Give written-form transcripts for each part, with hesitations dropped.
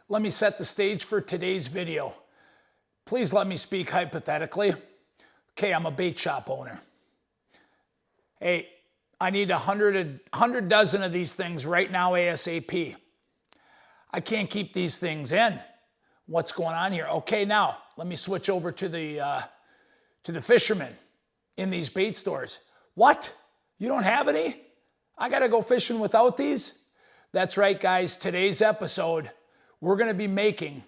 Let me set the stage for today's video. Please let me speak hypothetically. Okay, I'm a bait shop owner. Hey, I need 100 dozen of these things right now ASAP. I can't keep these things in. What's going on here? Okay, now let me switch over to the fishermen in these bait stores. What? You don't have any? I gotta go fishing without these? That's right, guys. Today's episode, we're gonna be making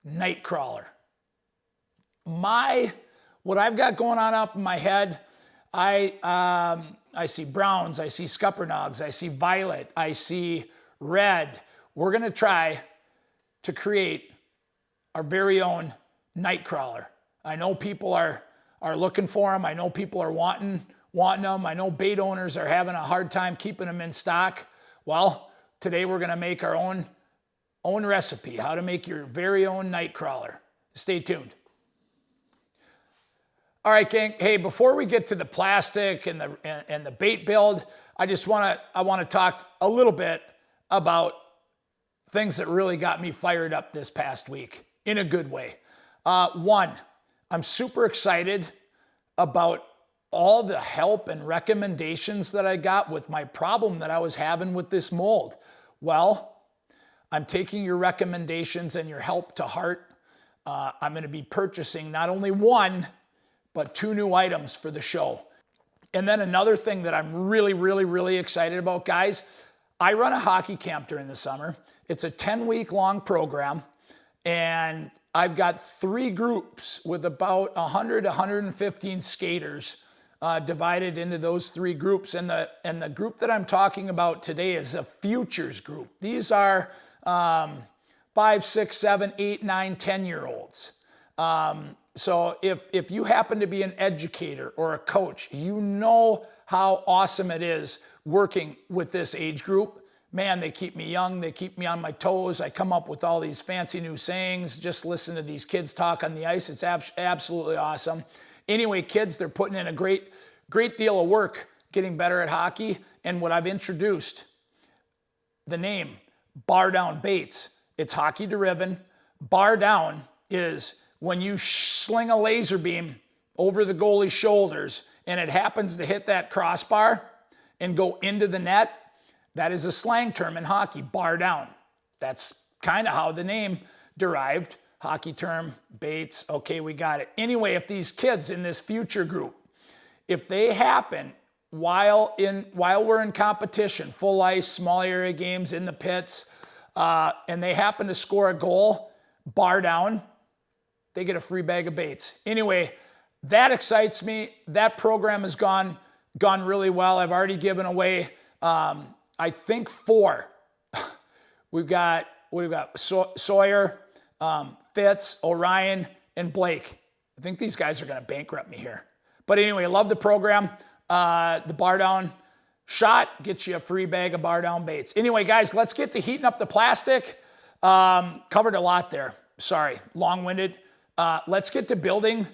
Nightcrawler. What I've got going on up in my head, I see browns, I see Scuppernogs, I see violet, I see red. We're gonna try to create our very own Nightcrawler. I know people are looking for them. I know people are wanting them. I know bait owners are having a hard time keeping them in stock. Well, today we're gonna make our own recipe, how to make your very own Nightcrawler. Stay tuned. All right, gang. Hey, before we get to the plastic and the bait build, I want to talk a little bit about things that really got me fired up this past week in a good way. One, I'm super excited about all the help and recommendations that I got with my problem that I was having with this mold. Well, I'm taking your recommendations and your help to heart. I'm going to be purchasing not only one, but 2 new items for the show. And then another thing that I'm really excited about, guys, I run a hockey camp during the summer. It's a 10-week long program, and I've got 3 groups with about 100 to 115 skaters divided into those 3 groups. And the group that I'm talking about today is a futures group. These are 5, 6, 7, 8, 9, 10-year-olds. So if you happen to be an educator or a coach, you know how awesome it is working with this age group. Man, they keep me young. They keep me on my toes. I come up with all these fancy new sayings. Just listen to these kids talk on the ice. It's absolutely awesome. Anyway, kids, they're putting in a great deal of work getting better at hockey. And what I've introduced, the name bardownbaits. It's hockey driven. Bar down is when you sling a laser beam over the goalie's shoulders and it happens to hit that crossbar and go into the net. That is a slang term in hockey, bar down. That's kind of how the name derived. Hockey term, baits, okay, we got it. Anyway, if these kids in this future group, if they happen while we're in competition, full ice, small area games in the pits, and they happen to score a goal, bar down, they get a free bag of baits. Anyway, that excites me. That program has gone really well. I've already given away, I think 4. We've got Sawyer, Fitz, Orion, and Blake. I think these guys are going to bankrupt me here. But anyway, I love the program. The bar down shot gets you a free bag of bar down baits. Anyway, guys, let's get to heating up the plastic. Covered a lot there. Sorry, long-winded. Let's get to building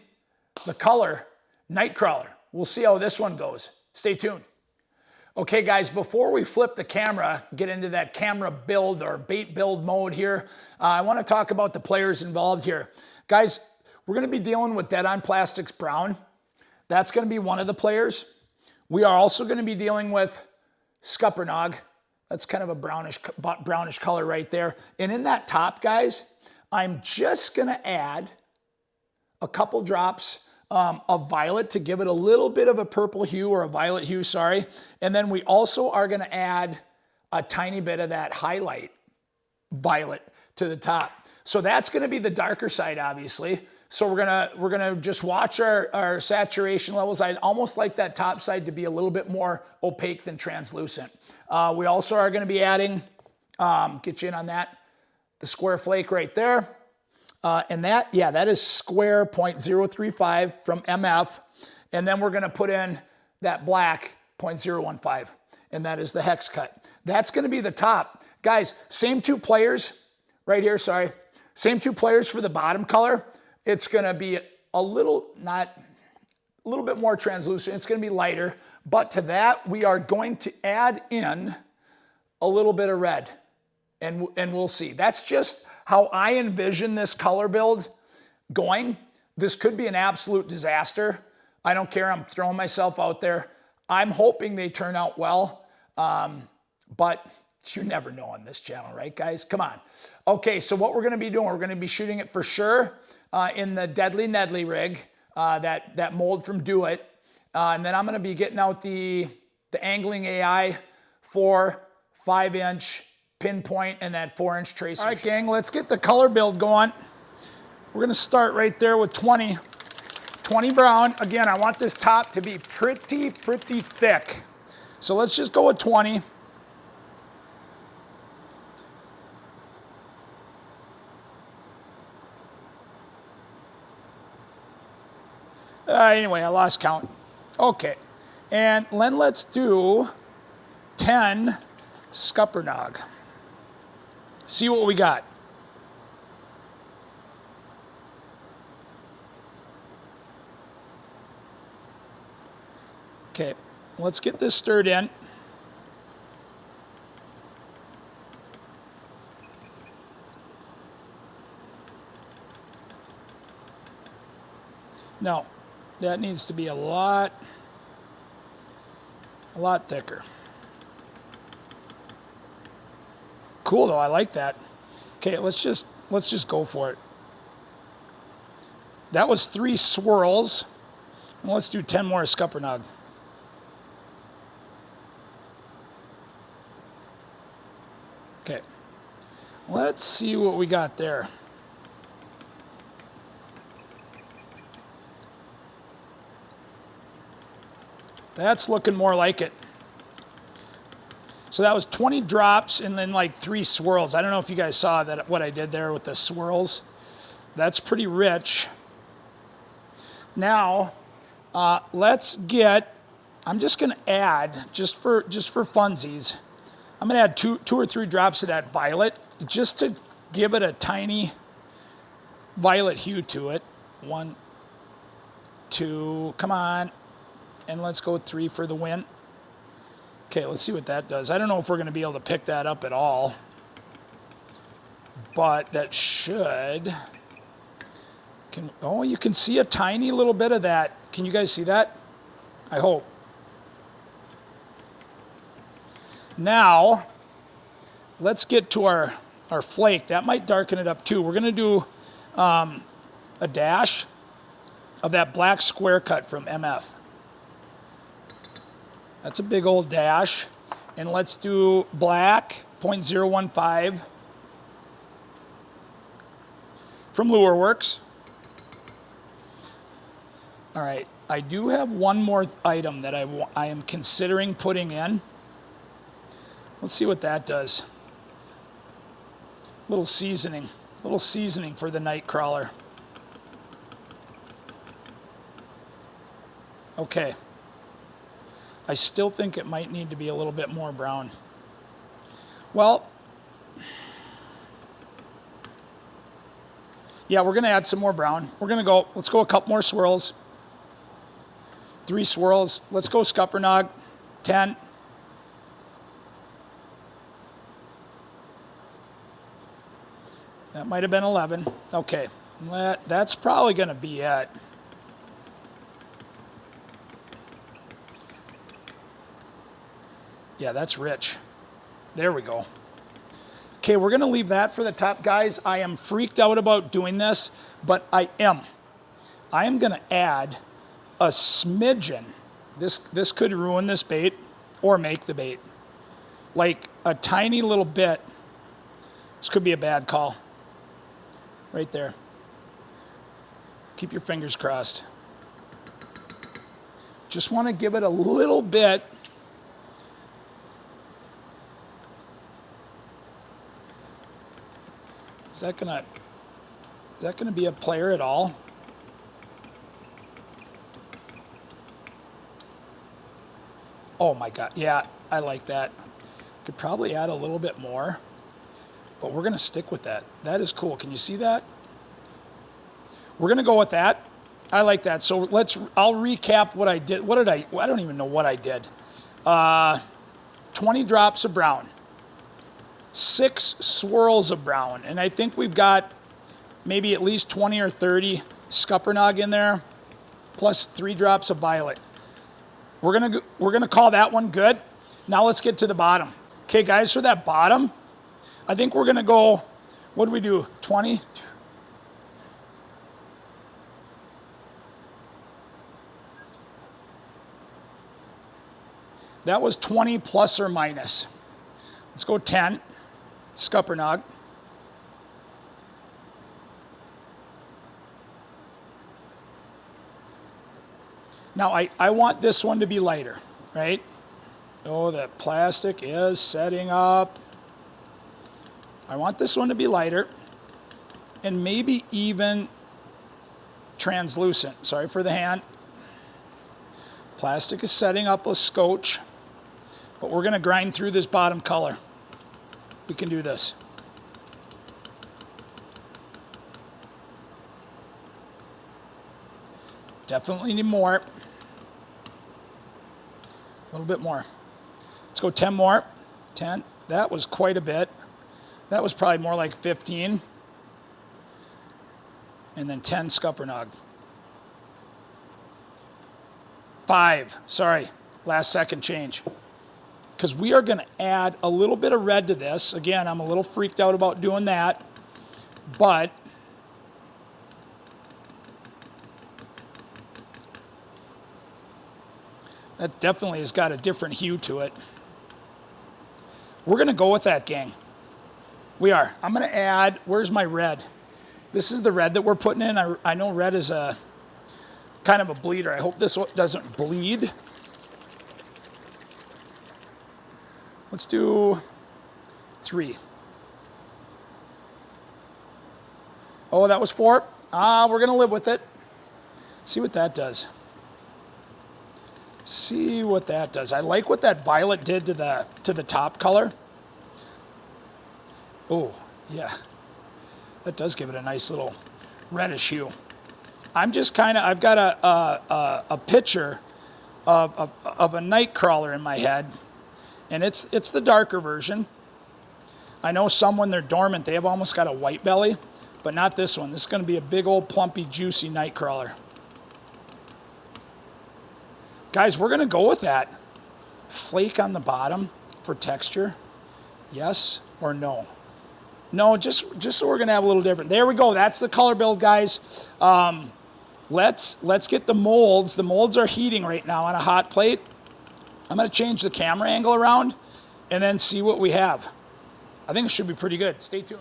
the color Nightcrawler. We'll see how this one goes. Stay tuned. Okay, guys, before we flip the camera, get into that camera build or bait build mode here, I want to talk about the players involved here. Guys, we're going to be dealing with Dead on Plastix Brown. That's going to be one of the players. We are also going to be dealing with Scuppernog. That's kind of a brownish color right there. And in that top, guys, I'm just going to add a couple drops of violet to give it a little bit of a purple hue, or a violet hue, sorry. And then we also are going to add a tiny bit of that highlight violet to the top. So that's going to be the darker side, obviously. So we're gonna just watch our saturation levels. I'd almost like that top side to be a little bit more opaque than translucent. We also are going to be adding, get you in on that, the square flake right there. And that is square 0.035 from MF. And then we're going to put in that black 0.015. And that is the hex cut. That's going to be the top. Guys, same 2 players right here, sorry. Same 2 players for the bottom color. It's going to be a little bit more translucent. It's going to be lighter. But to that, we are going to add in a little bit of red. and we'll see. That's just how I envision this color build going. This could be an absolute disaster. I don't care. I'm throwing myself out there. I'm hoping they turn out well, but you never know on this channel, right, guys? Come on. Okay, so what we're going to be doing, we're going to be shooting it for sure in the Deadly Nedley rig, that mold from Do It, and then I'm going to be getting out the anglinga.i 5-inch pinpoint and that 4-inch tracer. All right, gang, let's get the color build going. We're going to start right there with 20 brown. Again, I want this top to be pretty thick. So let's just go with 20. Anyway, I lost count. Okay, and then let's do 10 Scuppernog. See what we got. Okay, let's get this stirred in. No, that needs to be a lot thicker. Cool though, I like that. Okay, let's just go for it. That was 3 swirls. And let's do 10 more Scuppernog. Okay, let's see what we got there. That's looking more like it. So that was 20 drops and then like 3 swirls. I don't know if you guys saw that, what I did there with the swirls. That's pretty rich. Now, let's get, I'm just gonna add, just for funsies, I'm gonna add two or three drops of that violet just to give it a tiny violet hue to it. 1, 2, come on. And let's go 3 for the win. Okay, let's see what that does. I don't know if we're gonna be able to pick that up at all, but that should, oh, you can see a tiny little bit of that. Can you guys see that? I hope. Now, let's get to our flake. That might darken it up too. We're gonna do a dash of that black square cut from MF. That's a big old dash. And let's do black 0.015 from Lureworks. All right, I do have one more item that I am considering putting in. Let's see what that does. Little seasoning for the Nightcrawler. Okay. I still think it might need to be a little bit more brown. Well, yeah, we're gonna add some more brown. Let's go a couple more swirls. 3 swirls. Let's go Scuppernog, 10. That might have been 11. Okay, that's probably gonna be it. Yeah, that's rich. There we go. Okay, we're gonna leave that for the top, guys. I am freaked out about doing this, but I am gonna add a smidgen. This could ruin this bait or make the bait. Like a tiny little bit. This could be a bad call. Right there. Keep your fingers crossed. Just wanna give it a little bit. Is that gonna be a player at all? Oh my God, yeah, I like that. Could probably add a little bit more, but we're gonna stick with that. That is cool, can you see that? We're gonna go with that. I like that, so I'll recap what I did. I don't even know what I did. 20 drops of brown. 6 swirls of brown. And I think we've got maybe at least 20 or 30 Scuppernog in there, plus 3 drops of violet. We're gonna call that one good. Now let's get to the bottom. Okay, guys, for that bottom, I think we're gonna go, what do we do, 20? That was 20 plus or minus. Let's go 10, Scuppernog. Now, I want this one to be lighter, right? Oh, the plastic is setting up. I want this one to be lighter and maybe even translucent. Sorry for the hand. Plastic is setting up a scotch, but we're going to grind through this bottom color. We can do this. Definitely need more. A little bit more. Let's go 10 more. 10. That was quite a bit. That was probably more like 15. And then 10 Scuppernog. 5. Sorry. Last second change. Because we are going to add a little bit of red to this. Again, I'm a little freaked out about doing that. But that definitely has got a different hue to it. We're going to go with that, gang. We are. I'm going to add, where's my red? This is the red that we're putting in. I know red is a kind of a bleeder. I hope this doesn't bleed. Let's do 3. Oh, that was 4. We're going to live with it. See what that does. See what that does. I like what that violet did to the top color. Oh, yeah. That does give it a nice little reddish hue. I'm just kind of, I've got a picture of a Nightcrawler in my head, and it's the darker version. I know some, when they're dormant, they have almost got a white belly, but not this one. This is going to be a big old plumpy juicy Nightcrawler. Guys, we're going to go with that. Flake on the bottom for texture. Yes or no? No, just so we're going to have a little different. There we go. That's the color build, guys. Let's get the molds. The molds are heating right now on a hot plate. I'm going to change the camera angle around and then see what we have. I think it should be pretty good. Stay tuned.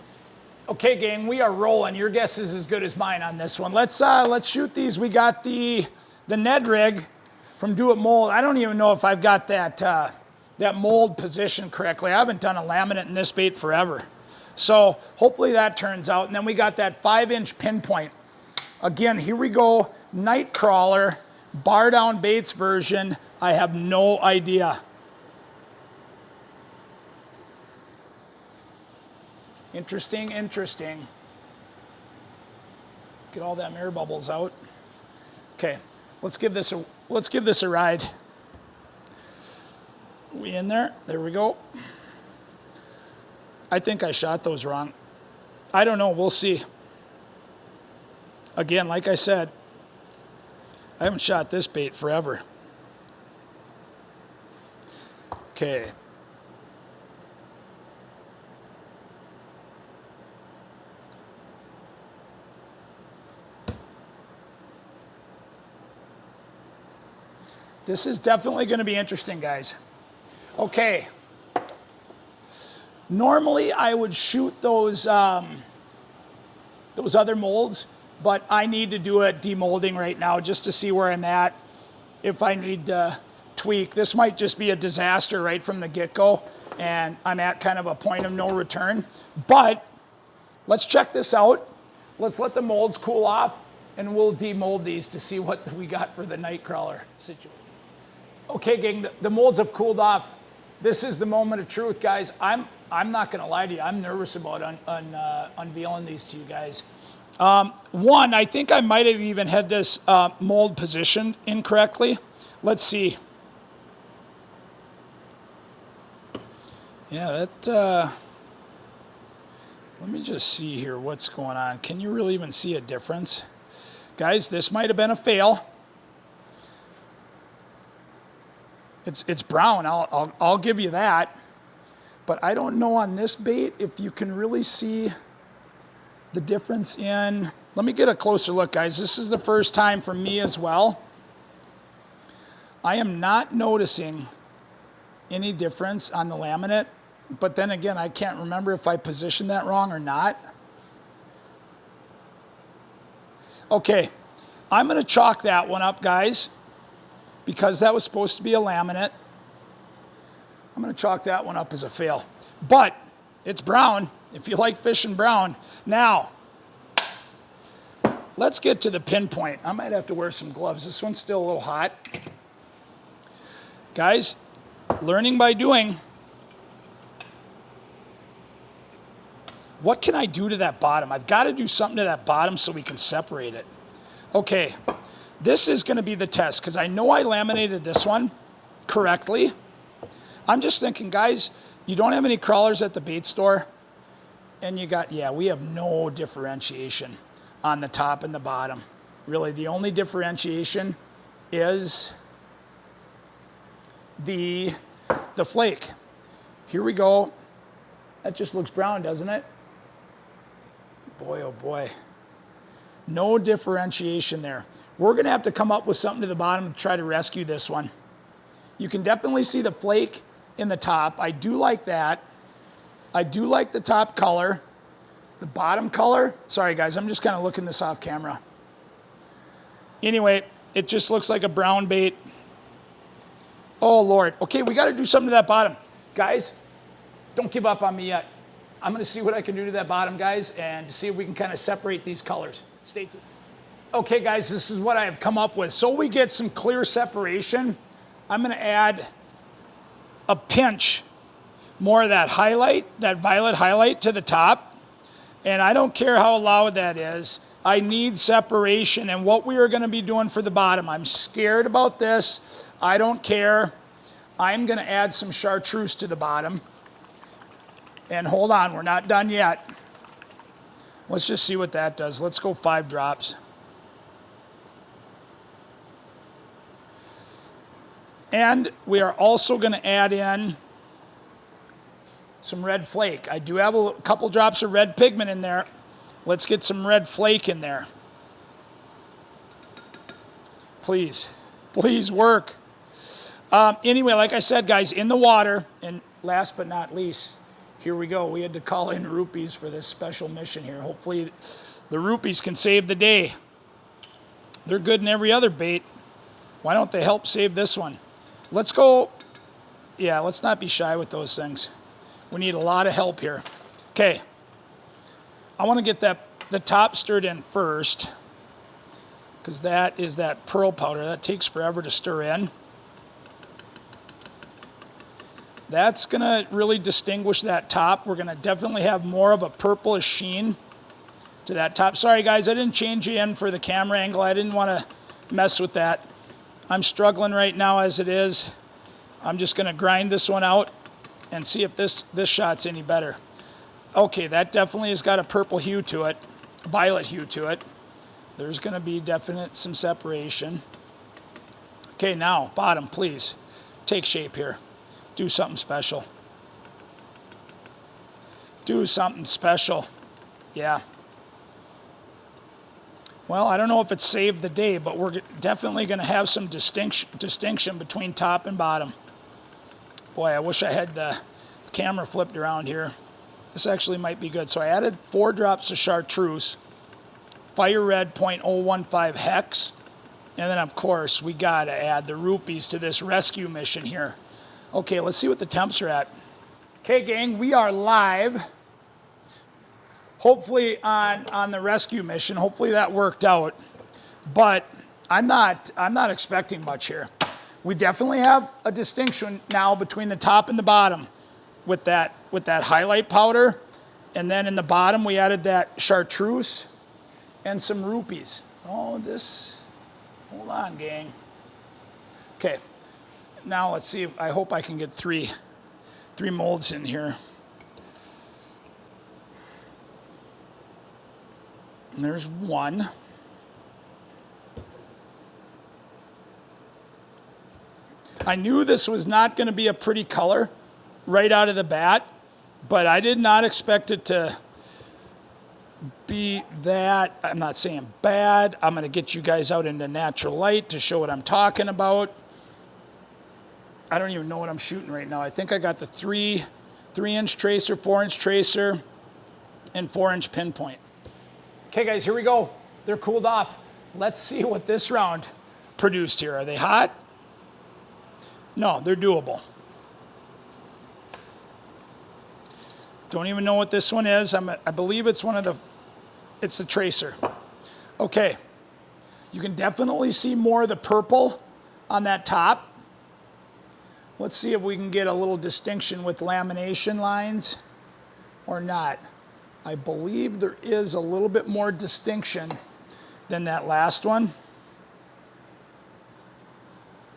Okay, gang, we are rolling. Your guess is as good as mine on this one. Let's shoot these. We got the Ned rig from Do It Mold. I don't even know if I've got that mold positioned correctly. I haven't done a laminate in this bait forever. So hopefully that turns out. And then we got that 5-inch pinpoint. Again, here we go. Nightcrawler, bardownbaits version. I have no idea. Interesting, interesting. Get all them air bubbles out. Okay, let's give this a ride. We in there? There we go. I think I shot those wrong. I don't know. We'll see. Again, like I said, I haven't shot this bait forever. Okay. This is definitely going to be interesting, guys. Okay. Normally, I would shoot those other molds, but I need to do a demolding right now just to see where I'm at. If I need to tweak, this might just be a disaster right from the get-go, and I'm at kind of a point of no return. But let's check this out. Let's let the molds cool off, and we'll demold these to see what we got for the Nightcrawler situation. Okay, gang, the molds have cooled off. This is the moment of truth, guys. I'm not going to lie to you. I'm nervous about unveiling these to you guys. One, I think I might have even had this mold positioned incorrectly. Let's see. Yeah, Let me just see here what's going on. Can you really even see a difference? Guys, this might have been a fail. It's brown, I'll give you that. But I don't know on this bait if you can really see the difference in... Let me get a closer look, guys. This is the first time for me as well. I am not noticing any difference on the laminate. But then again, I can't remember if I positioned that wrong or not. Okay, I'm going to chalk that one up, guys, because that was supposed to be a laminate. I'm going to chalk that one up as a fail. But it's brown, if you like fishing brown. Now, let's get to the pinpoint. I might have to wear some gloves. This one's still a little hot. Guys, learning by doing. What can I do to that bottom? I've got to do something to that bottom so we can separate it. Okay, this is going to be the test because I know I laminated this one correctly. I'm just thinking, guys, you don't have any crawlers at the bait store, and you got, yeah, we have no differentiation on the top and the bottom. Really, the only differentiation is the flake. Here we go. That just looks brown, doesn't it? Boy, oh boy. No differentiation there. We're going to have to come up with something to the bottom to try to rescue this one. You can definitely see the flake in the top. I do like that. I do like the top color. The bottom color, sorry guys, I'm just kind of looking this off camera. Anyway, it just looks like a brown bait. Oh Lord. Okay, we got to do something to that bottom. Guys, don't give up on me yet. I'm going to see what I can do to that bottom, guys, and see if we can kind of separate these colors. Stay tuned. Okay, guys, this is what I have come up with. So we get some clear separation. I'm going to add a pinch more of that highlight, that violet highlight to the top. And I don't care how loud that is. I need separation and what we are going to be doing for the bottom. I'm scared about this. I don't care. I'm going to add some chartreuse to the bottom. And hold on, we're not done yet. Let's just see what that does. Let's go 5 drops. And we are also going to add in some red flake. I do have a couple drops of red pigment in there. Let's get some red flake in there. Please, please work. Anyway, like I said, guys, in the water, and last but not least, here we go. We had to call in rupees for this special mission here. Hopefully the rupees can save the day. They're good in every other bait. Why don't they help save this one? Let's go. Yeah, let's not be shy with those things. We need a lot of help here. Okay. I want to get the top stirred in first because that is that pearl powder. That takes forever to stir in. That's going to really distinguish that top. We're going to definitely have more of a purplish sheen to that top. Sorry, guys, I didn't change you in for the camera angle. I didn't want to mess with that. I'm struggling right now as it is. I'm just going to grind this one out and see if this shot's any better. Okay, that definitely has got a purple hue to it, violet hue to it. There's going to be definite some separation. Okay, now, bottom, please. Take shape here. Do something special. Do something special. Yeah. Well, I don't know if it saved the day, but we're definitely going to have some distinction between top and bottom. Boy, I wish I had the camera flipped around here. This actually might be good. So I added 4 drops of chartreuse, fire red 0.015 hex, and then of course we got to add the rupees to this rescue mission here. Okay, let's see what the temps are at. Okay, gang, we are live. Hopefully on the rescue mission. Hopefully that worked out. But I'm not expecting much here. We definitely have a distinction now between the top and the bottom with that highlight powder. And then in the bottom we added that chartreuse and some rupees. Oh, hold on, gang. Okay. Now let's see if I hope I can get three molds in here. And there's one. I knew this was not going to be a pretty color right out of the bat, but I did not expect it to be that. I'm not saying bad. I'm going to get you guys out into natural light to show what I'm talking about. I don't even know what I'm shooting right now. I think I got the 3-inch tracer, 4-inch tracer, and 4-inch pinpoint. Okay, guys, here we go. They're cooled off. Let's see what this round produced here. Are they hot? No, they're doable. Don't even know what this one is. I believe it's it's the tracer. Okay, you can definitely see more of the purple on that top. Let's see if we can get a little distinction with lamination lines or not. I believe there is a little bit more distinction than that last one.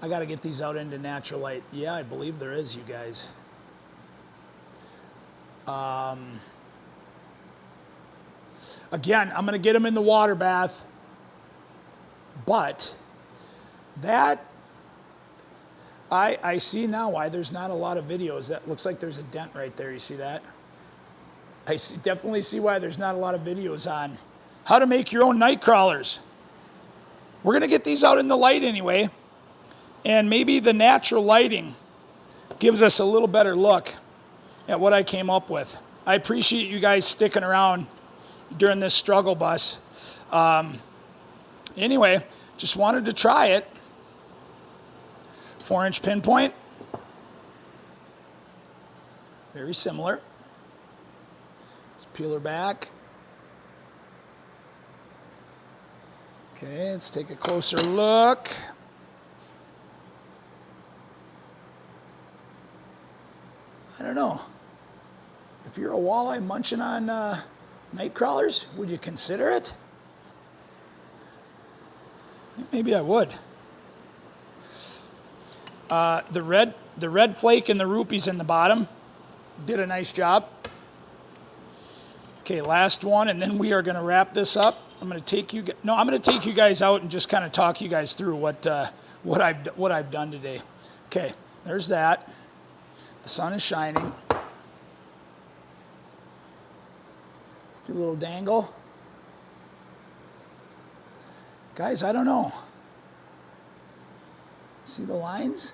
I got to get these out into natural light. Yeah, I believe there is, you guys. Again, I'm going to get them in the water bath, but that, I see now why there's not a lot of videos. That looks like there's a dent right there. You see that? I definitely see why there's not a lot of videos on how to make your own night crawlers. We're going to get these out in the light anyway, and maybe the natural lighting gives us a little better look at what I came up with. I appreciate you guys sticking around during this struggle bus. Anyway, just wanted to try it. 4-inch pinpoint. Very similar. Let's peel her back. Okay, let's take a closer look. I don't know. If you're a walleye munching on night crawlers, would you consider it? Maybe I would. The red flake and the rupees in the bottom did a nice job. Okay, last one, and then we are going to wrap this up. I'm going to take you guys out and just kind of talk you guys through what I've done today. Okay, there's that. The sun is shining. Do a little dangle. Guys, I don't know. See the lines?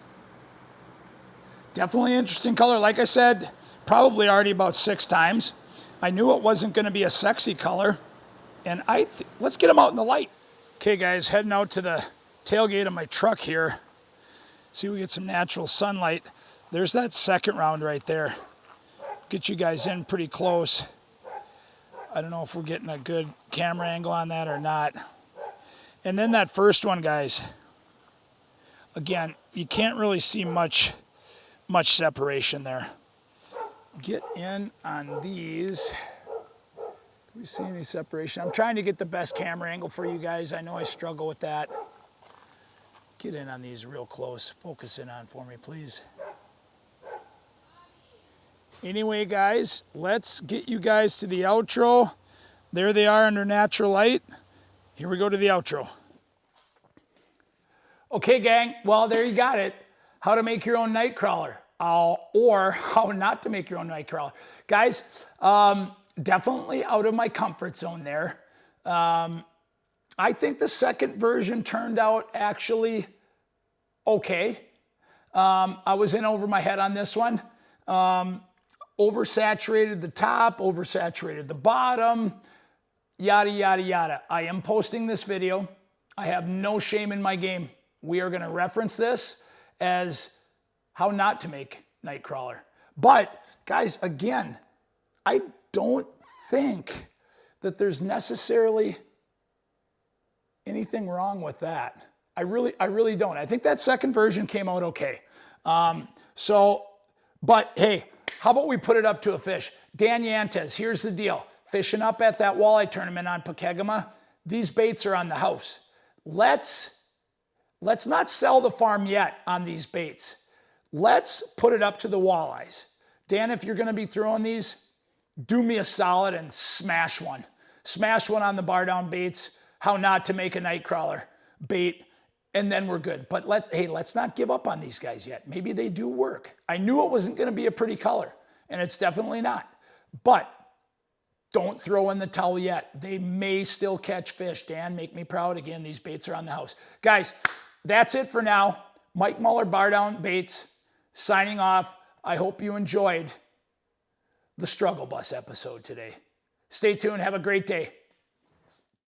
Definitely interesting color. Like I said, probably already about 6 times. I knew it wasn't going to be a sexy color. And let's get them out in the light. Okay, guys, heading out to the tailgate of my truck here. See if we get some natural sunlight. There's that second round right there. Get you guys in pretty close. I don't know if we're getting a good camera angle on that or not. And then that first one, guys. Again, you can't really see much separation there. Get in on these. Do we see any separation? I'm trying to get the best camera angle for you guys. I know I struggle with that. Get in on these real close. Focus in on for me, please. Anyway, guys, let's get you guys to the outro. There they are under natural light. Here we go to the outro. Okay, gang. Well, there you got it. How to make your own night crawler, or how not to make your own night crawler. Guys, definitely out of my comfort zone there. I think the second version turned out actually okay. I was in over my head on this one. Oversaturated the top, oversaturated the bottom, yada, yada, yada. I am posting this video. I have no shame in my game. We are going to reference this as how not to make Nightcrawler. But, guys, again, I don't think that there's necessarily anything wrong with that. I really don't. I think that second version came out okay. But hey, how about we put it up to a fish? Dan Yantes, here's the deal. Fishing up at that walleye tournament on Pokegama, these baits are on the house. Let's not sell the farm yet on these baits. Let's put it up to the walleyes. Dan, if you're going to be throwing these, do me a solid and smash one. Smash one on the bardown baits, how not to make a Nightcrawler bait, and then we're good. But let's not give up on these guys yet. Maybe they do work. I knew it wasn't going to be a pretty color, and it's definitely not. But don't throw in the towel yet. They may still catch fish. Dan, make me proud again. These baits are on the house. Guys, that's it for now. Mike Muller, Bardown Baits, signing off. I hope you enjoyed the Struggle Bus episode today. Stay tuned. Have a great day.